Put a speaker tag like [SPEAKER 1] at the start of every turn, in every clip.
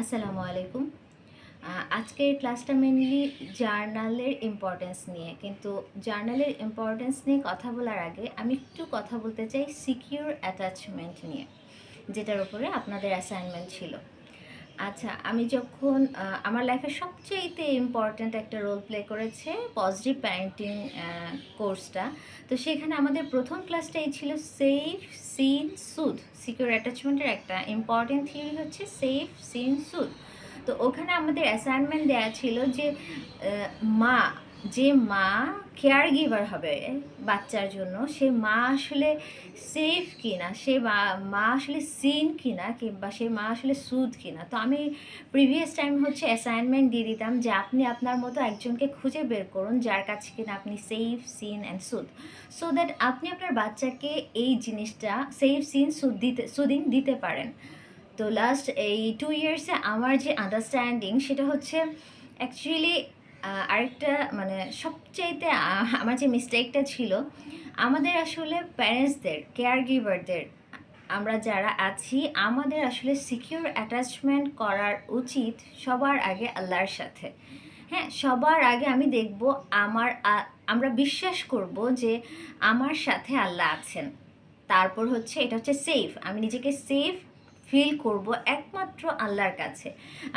[SPEAKER 1] আসসালামু আলাইকুম। আজকের ক্লাসটা মেইনলি জার্নালের ইম্পর্টেন্স নিয়ে। কিন্তু জার্নালের ইম্পর্টেন্স নিয়ে কথা বলার আগে আমি একটু কথা বলতে চাই সিকিউর অ্যাটাচমেন্ট নিয়ে, যেটার উপরে আপনাদের অ্যাসাইনমেন্ট ছিল। আচ্ছা, আমি যখন আমার লাইফের সবচেয়েতে ইম্পর্ট্যান্ট একটা রোল প্লে করেছে পজিটিভ প্যারেন্টিং কোর্সটা। তো সেখানে আমাদের প্রথম ক্লাসটাই ছিল সেফ সিন সুদ। সিকিউর অ্যাটাচমেন্টের একটা ইম্পর্টেন্ট থিওরি হচ্ছে সেফ সিন সুদ। তো ওখানে আমাদের অ্যাসাইনমেন্ট দেওয়া ছিল যে মা যে মা কেয়ার গিভার হবে বাচ্চার জন্য, সে মা আসলে সেফ কিনা, সে মা আসলে সিন কিনা, কিংবা সে মা আসলে সুদ কিনা। তো আমি প্রিভিয়াস টাইম হচ্ছে অ্যাসাইনমেন্ট দিয়ে দিতাম যে আপনি আপনার মতো একজনকে খুঁজে বের করুন যার কাছে কিনা আপনি সেফ সিন অ্যান্ড সুদ, সো দ্যাট আপনি আপনার বাচ্চাকে এই জিনিসটা সেফ সিন সুদিং দিতে পারেন। তো লাস্ট এই 2 ইয়ার্সে আমার যে আন্ডারস্ট্যান্ডিং সেটা হচ্ছে অ্যাকচুয়ালি আরেকটা মানে সবচাইতে আমার যে মিস্টেকটা ছিল, আমাদের আসলে প্যারেন্টসদের কেয়ার গিভারদের আমরা যারা আছি আমাদের আসলে সিকিউর অ্যাটাচমেন্ট করার উচিত সবার আগে আল্লাহর সাথে। হ্যাঁ, সবার আগে আমি দেখব আমরা বিশ্বাস করব যে আমার সাথে আল্লাহ আছেন। তারপর হচ্ছে এটা হচ্ছে সেফ, আমি নিজেকে সেফ ফিল করব একমাত্র আল্লাহর কাছে।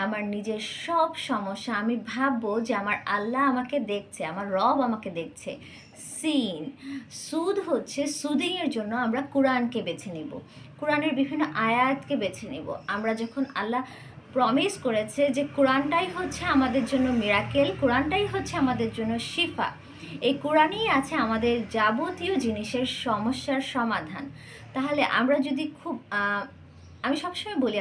[SPEAKER 1] আমার নিজের সব সমস্যা আমি ভাববো যে আমার আল্লাহ আমাকে দেখছে, আমার রব আমাকে দেখছে। সিন সুদ হচ্ছে সুদিংয়ের জন্য আমরা কোরআনকে বেছে নিব, কোরআনের বিভিন্ন আয়াতকে বেছে নিব। আমরা যখন আল্লাহ প্রমিস করেছে যে কোরআনটাই হচ্ছে আমাদের জন্য মিরাকেল, কোরআনটাই হচ্ছে আমাদের জন্য শিফা, এই কোরআনেই আছে আমাদের যাবতীয় জিনিসের সমস্যার সমাধান। তাহলে আমরা যদি খুব আমি সবসময় বলি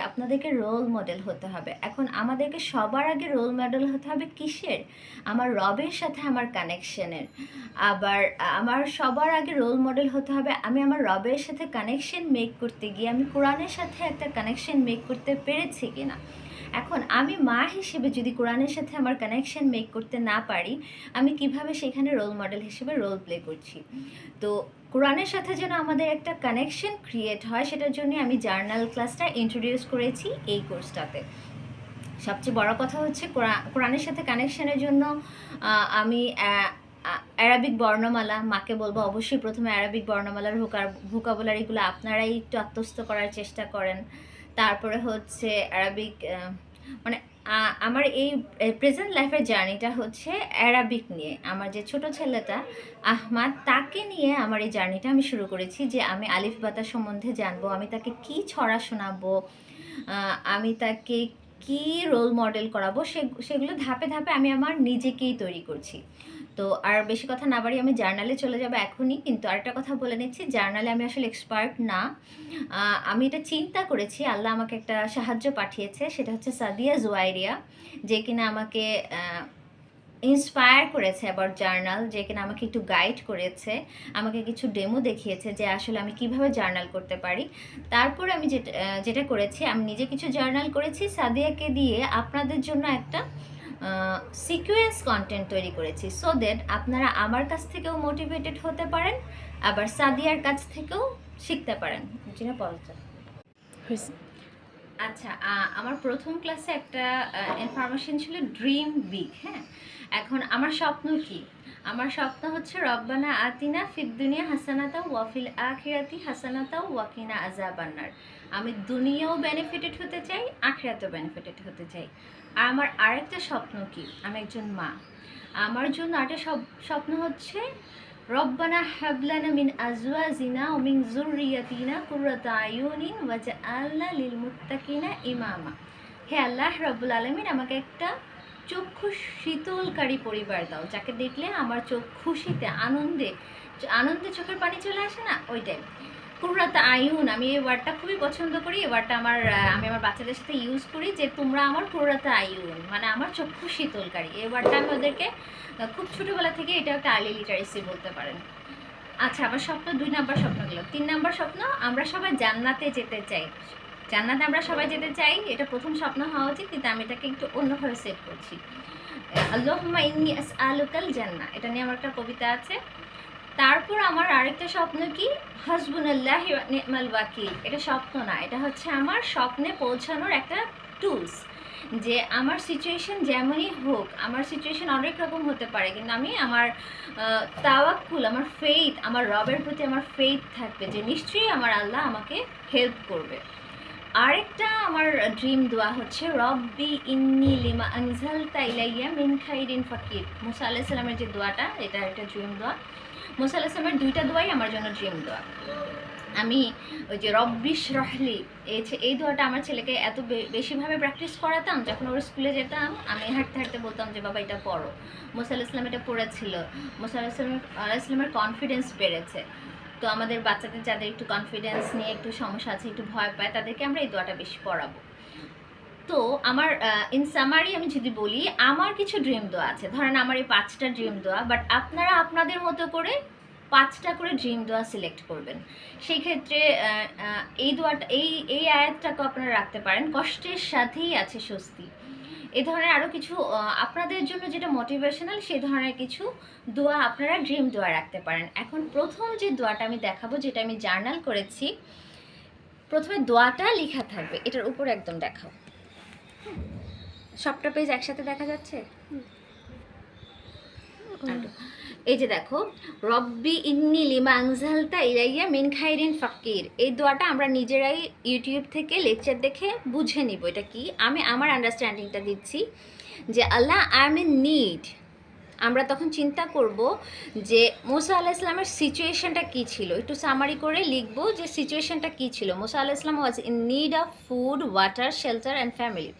[SPEAKER 1] আপনাদেরকে রোল মডেল হতে হবে। এখন আমাদেরকে সবার আগে রোল মডেল হতে হবে কিসের? আমার রবের সাথে আমার কানেকশনের। আবার আমার সবার আগে রোল মডেল হতে হবে আমি আমার রবের সাথে কানেকশন মেক করতে গিয়ে আমি কোরআনের সাথে একটা কানেকশন মেক করতে পেরেছি কিনা। এখন আমি মা হিসেবে যদি কোরআনের সাথে আমার কানেকশন মেক করতে না পারি, আমি কিভাবে সেখানে রোল মডেল হিসেবে রোল প্লে করছি? তো কোরআনের সাথে যেন আমাদের একটা কানেকশন ক্রিয়েট হয়, সেটার জন্য আমি জার্নাল ক্লাসটা ইন্ট্রোডিউস করেছি এই কোর্সটাতে। সবচেয়ে বড় কথা হচ্ছে কোরআনের সাথে কানেকশনের জন্য আমি অ্যারাবিক বর্ণমালা মাকে বলবো অবশ্যই প্রথমে অ্যারাবিক বর্ণমালার ভোকাবুলারিগুলো আপনারাই একটু আত্মস্থ করার চেষ্টা করেন। তারপরে হচ্ছে অ্যারাবিক মানে আমার এই প্রেজেন্ট লাইফের জার্নিটা হচ্ছে অ্যারাবিক নিয়ে। আমার যে ছোট ছেলেটা আহমাদ, তাকে নিয়ে আমার এই জার্নিটা আমি শুরু করেছি যে আমি আলিফ বাতা সম্বন্ধে জানবো, আমি তাকে কি ছড়া শোনাবো, আমি তাকে কি রোল মডেল করাবো, সেগুলো ধাপে ধাপে আমি আমার নিজেকেই তৈরি করছি। তো আর বেশি কথা না বাড়ি আমি জার্নালে চলে যাবো এখনই। কিন্তু আরেকটা কথা বলে নিচ্ছি, জার্নালে আমি আসলে এক্সপার্ট না। আমি এটা চিন্তা করেছি, আল্লাহ আমাকে একটা সাহায্য পাঠিয়েছে, সেটা হচ্ছে সাদিয়া জুয়াইরিয়া, যে কিনা আমাকে ইন্সপায়ার করেছে অ্যাবাউট জার্নাল, যে কিনা আমাকে একটু গাইড করেছে, আমাকে কিছু ডেমো দেখিয়েছে যে আসলে আমি কিভাবে জার্নাল করতে পারি। তারপরে আমি যেটা করেছি, আমি নিজে কিছু জার্নাল করেছি, সাদিয়াকে দিয়ে আপনাদের জন্য একটা সিকোয়েন্স কন্টেন্ট তৈরি করেছি, সো দ্যাট আপনারা আমার কাছ থেকেও মোটিভেটেড হতে পারেন, আবার সাদিয়ার কাছ থেকেও শিখতে পারেন। যেটা পড়া আচ্ছা, আমার প্রথম ক্লাসে একটা ইনফরমেশন ছিল ড্রিম বিগ। হ্যাঁ, এখন আমার স্বপ্ন কি? আমার স্বপ্ন হচ্ছে রব্বানা আতিনা ফিদ দুনিয়া হাসানাতা ওয়াফিল আখিরাতি হাসানাতা ওয়াকিনা আযাবান্নার। আমি দুনিয়াও বেনিফিটেড হতে চাই, আখিরাতেও বেনিফিটেড হতে চাই। আর আমার আরেকটা স্বপ্ন কি? আমি একজন মা, আমার জন্য আরেকটা স্বপ্ন হচ্ছে রব্বানা হাবলানা মিন আজওয়াজিনা ওয়া মিন যুররিয়াতিনা কুররাতা আয়ুনিন ওয়াজআলনা লিল মুত্তাকিনা ইমামা। হে আল্লাহ রাব্বুল আলামিন, আমাকে একটা চক্ষু শীতলকারী পরিবার দাও, যাকে দেখলে আমার চোখ খুশিতে আনন্দে আনন্দে চোখের পানি চলে আসে না, ওইটাই। কুররাতা আয়ুন, আমি এই ওয়ার্ডটা খুবই পছন্দ করি। এই ওয়ার্ডটা আমি আমার বাচ্চাদের সাথে ইউজ করি যে তোমরা আমার কুররাতা আয়ুন, মানে আমার চক্ষু শীতলকারী। এই ওয়ার্ডটা আমি ওদেরকে খুব ছোটোবেলা থেকে, এটা একটা আর্লি লিটারেসি বলতে পারেন। আচ্ছা, আমার স্বপ্ন 2 নাম্বার স্বপ্ন গেল। 3 নাম্বার স্বপ্ন, আমরা সবাই জান্নাতে যেতে চাই। জান্নাতে আমরা সবাই যেতে চাই, এটা প্রথম স্বপ্ন হওয়া উচিত, কিন্তু আমি এটাকে একটু অন্যভাবে সেট করছি। আল্লাহুম্মা ইন্নী আসআলুকাল জান্নাহ, এটা নিয়ে আমার একটা কবিতা আছে। তারপর আমার আরেকটা স্বপ্ন কি, হাসবুনাল্লাহি ওয়া নি'মাল ওয়াকিল। এটা স্বপ্ন না, এটা হচ্ছে আমার স্বপ্নে পৌঁছানোর একটা টুলস। যে আমার সিচুয়েশন যেমনই হোক, আমার সিচুয়েশন অনেক রকম হতে পারে, কিন্তু আমি আমার তাওয়াক্কুল, আমার ফেইথ, আমার রবের প্রতি আমার ফেইথ থাকবে যে নিশ্চয়ই আমার আল্লাহ আমাকে হেল্প করবে। আরেকটা আমার ড্রিম দোয়া হচ্ছে রব্বি ইন্নি লিমা আনজালতা ইলাইয়া মিন খাইরিন ফাকির। মুসা আলাইহিস সালামের যে দোয়াটা, এটা একটা ড্রিম দোয়া। মুসা আলাইহিস সালামের দুইটা দোয়াই আমার জন্য ড্রিম দোয়া। আমি ওই যে রব্বিশ রহলি, এই দোয়াটা আমার ছেলেকে এত বেশিভাবে প্র্যাকটিস করাতাম, যখন ওর স্কুলে যেতাম আমি হাঁটতে হাঁটতে বলতাম যে বাবা এটা পড়ো। মুসা আলাইহিস সালাম এটা পড়েছিল, মুসা আলাইহিস সালামের কনফিডেন্স বেড়েছে। তো আমাদের বাচ্চাদের যাদের একটু কনফিডেন্স নিয়ে একটু সমস্যা আছে, একটু ভয় পায়, তাদেরকে আমরা এই দোয়াটা বেশি পড়াবো। তো আমার ইন সামারি আমি যদি বলি, আমার কিছু ড্রিম দোয়া আছে। ধরেন আমার এই 5টা ড্রিম দোয়া, বাট আপনারা আপনাদের মতো করে 5টা করে ড্রিম দোয়া সিলেক্ট করবেন। সেই ক্ষেত্রে এই দোয়াটা, এই আয়াতটাকে আপনারা রাখতে পারেন, কষ্টের সাথেই আছে স্বস্তি। এই ধরনের আরও কিছু আপনাদের জন্য যেটা মোটিভেশনাল, সেই ধরনের কিছু দোয়া আপনারা ড্রিম দোয়া রাখতে পারেন। এখন প্রথম যে দোয়াটা আমি দেখাবো, যেটা আমি জার্নাল করেছি, প্রথমে দোয়াটা লেখা থাকবে, এটার উপর একদম দেখাও। সবটা পেজ একসাথে দেখা যাচ্ছে? এই যে দেখো, রব্বি ইন্নি লিমা আনজালতা ইলাইয়া মিন খাইরিন ফাকির। এই দোয়াটা আমরা নিজেরাই ইউটিউব থেকে লেকচার দেখে বুঝে নিব এটা কি। আমি আমার আন্ডারস্ট্যান্ডিংটা দিচ্ছি যে আল্লাহ আই এম ইন নিড। আমরা তখন চিন্তা করব যে মুসা আলাইহিস সালামের সিচুয়েশনটা কী ছিল, একটু সামারি করে লিখব যে সিচুয়েশনটা কী ছিল। মুসা আলাইহিস সালাম was in need of food, water, shelter and family.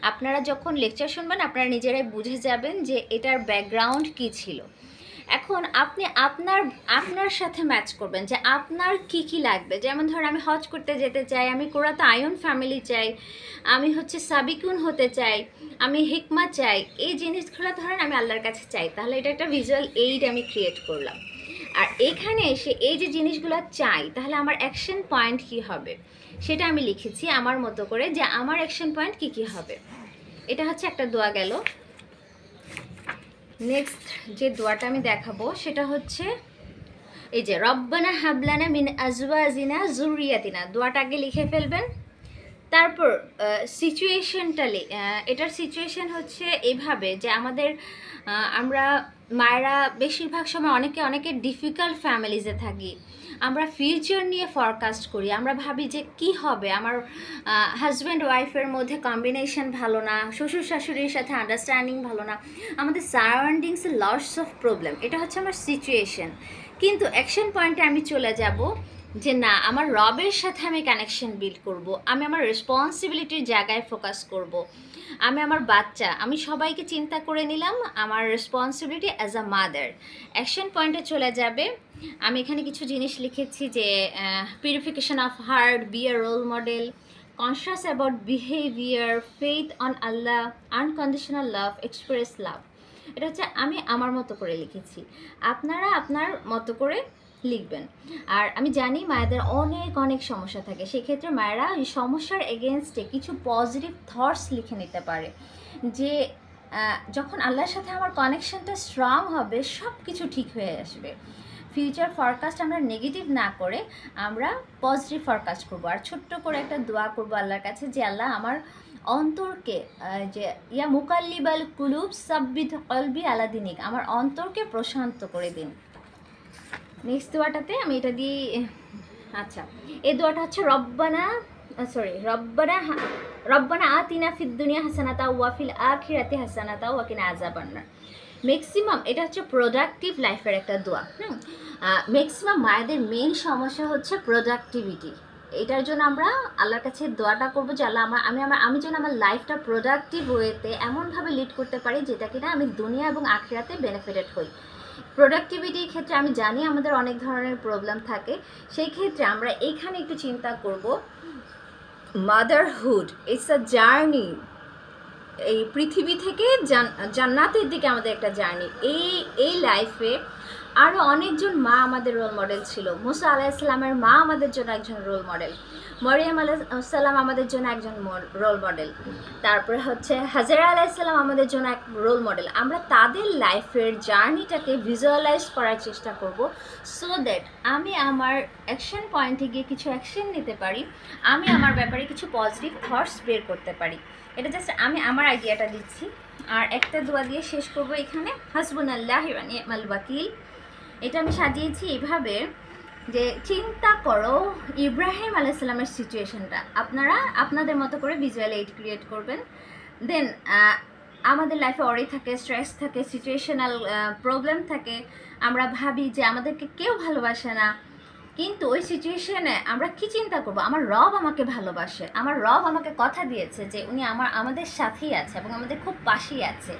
[SPEAKER 1] আপনারা যখন লেকচার শুনবেন আপনারা নিজেরাই বুঝে যাবেন যে এটার ব্যাকগ্রাউন্ড কী ছিল। এখন আপনি আপনার সাথে ম্যাচ করবেন যে আপনার কি কি লাগবে। যেমন ধর আমি হজ করতে যেতে চাই, আমি কোরাতে আয়ন ফ্যামিলি চাই, আমি হচ্ছে সাবিকুন হতে চাই, আমি হিকমা চাই। এই জিনিসগুলো ধরেন আমি আল্লাহর কাছে চাই, তাহলে এটা একটা ভিজুয়াল এইড আমি ক্রিয়েট করলাম। আর এখানে এসে এই যে জিনিসগুলো চাই, তাহলে আমার অ্যাকশন পয়েন্ট কি হবে সেটা আমি লিখেছি আমার মতো করে, যে আমার অ্যাকশন পয়েন্ট কি কি হবে। এটা হচ্ছে একটা দোয়া গেল। নেক্সট যে দোয়াটা আমি দেখাবো সেটা হচ্ছে এই যে রব্বানা হাবলানা মিন আজওয়াজিনা যুররিয়াতিনা। দোয়াটা আগে লিখে ফেলবেন। তারপর সিচুয়েশনটা, এটার সিচুয়েশন হচ্ছে এইভাবে যে আমরা মায়েরা বেশিরভাগ সময় অনেকে ডিফিকাল্ট ফ্যামিলিজে থাকি। আমরা ফিউচার নিয়ে ফরকাস্ট করি, আমরা ভাবি যে কি হবে, আমার হাজব্যান্ড ওয়াইফের মধ্যে কম্বিনেশন ভালো না, শ্বশুর শাশুড়ির সাথে আন্ডারস্ট্যান্ডিং ভালো না, আমাদের সারাউন্ডিংসে লটস অফ প্রবলেম। এটা হচ্ছে আমার সিচুয়েশন। কিন্তু অ্যাকশন পয়েন্টে আমি চলে যাব যে না, আমার রবের সাথে আমি কানেকশন বিল্ড করব, আমি আমার রেসপন্সিবিলিটির জায়গায় ফোকাস করব, আমি আমার বাচ্চা, আমি সবাইকে চিন্তা করে নিলাম আমার responsibility as a mother. Action পয়েন্টে চলে যাবে। আমি এখানে কিছু জিনিস লিখেছি যে purification of heart, be a role model, conscious about behaviour, faith on Allah, unconditional love, express love. এটা হচ্ছে আমি আমার মতো করে লিখেছি, আপনারা আপনার মতো করে লিখবেন। আর আমি জানি মায়েদের অনেক সমস্যা থাকে, সেক্ষেত্রে মায়েরা এই সমস্যার এগেনস্টে কিছু পজিটিভ থটস লিখে নিতে পারে যে যখন আল্লাহর সাথে আমার কানেকশনটা স্ট্রং হবে সব কিছু ঠিক হয়ে আসবে। ফিউচার ফরকাস্ট আমরা নেগেটিভ না করে আমরা পজিটিভ ফরকাস্ট করবো। আর ছোট্ট করে একটা দোয়া করবো আল্লাহর কাছে যে আল্লাহ আমার অন্তরকে, যে ইয়া মুকাল্লিবাল কুলুব সাব্বিত কলবি আলা দিনিক, আমার অন্তরকে প্রশান্ত করে দিন। নেক্সট দোয়াটাতে আমি এটা দিয়ে, আচ্ছা এই দোয়াটা হচ্ছে রব্বানা আতিনা ফিদ দুনিয়া হাসানাতা ওয়া ফিল আখিরাতি হাসানাতা ওয়া কিনা আযাবান নার। ম্যাক্সিমাম এটা হচ্ছে প্রোডাক্টিভ লাইফের একটা দোয়া। ম্যাক্সিমাম মায়েদের মেইন সমস্যা হচ্ছে প্রোডাক্টিভিটি। এটার জন্য আমরা আল্লাহর কাছে দোয়াটা করবো যে আল্লাহ আমি যেন আমার লাইফটা প্রোডাক্টিভ ওয়েতে এমনভাবে লিড করতে পারি যেটা কিনা আমি দুনিয়া এবং আখিরাতে বেনিফিটেড হই। প্রোডাক্টিভিটির ক্ষেত্রে আমি জানি আমাদের অনেক ধরনের প্রবলেম থাকে, সেই ক্ষেত্রে আমরা এইখানে একটু চিন্তা করব মাদারহুড ইটস আ জার্নি। এই পৃথিবী থেকে জান্নাতের দিকে আমাদের একটা জার্নি। এই লাইফে আরও অনেকজন মা আমাদের রোল মডেল ছিল। মুসা আলাইসাল্লামের মা আমাদের জন্য একজন রোল মডেল, মরিয়াম আলাইসাল্লাম আমাদের জন্য একজন রোল মডেল, তারপরে হচ্ছে হাজেরা আলাইসাল্লাম আমাদের জন্য এক রোল মডেল। আমরা তাদের লাইফের জার্নিটাকে ভিজুয়ালাইজ করার চেষ্টা করব, সো দ্যাট আমি আমার অ্যাকশন পয়েন্টে গিয়ে কিছু অ্যাকশন নিতে পারি, আমি আমার ব্যাপারে কিছু পজিটিভ থটস বের করতে পারি। এটা জাস্ট আমি আমার আইডিয়াটা দিচ্ছি। আর একটা দোয়া দিয়ে শেষ করব এখানে, হাসবুনাল্লাহি ওয়া নি'মাল ওয়াকিল। এটা আমি সাজিয়েছি এভাবে যে চিন্তা করো ইব্রাহিম আলাইসাল্লামের সিচুয়েশনটা, আপনারা আপনাদের মতো করে ভিজুয়াল এইড ক্রিয়েট করবেন। দেন আমাদের লাইফে অরি থাকে, স্ট্রেস থাকে, সিচুয়েশনাল প্রবলেম থাকে, আমরা ভাবি যে আমাদেরকে কেউ ভালোবাসে না, কিন্তু ওই সিচুয়েশনে আমরা কি চিন্তা করব, আমার রব আমাকে ভালোবাসে, আমার রব আমাকে কথা দিয়েছে যে উনি আমাদের সাথেই আছে এবং আমাদের খুব পাশেই আছে।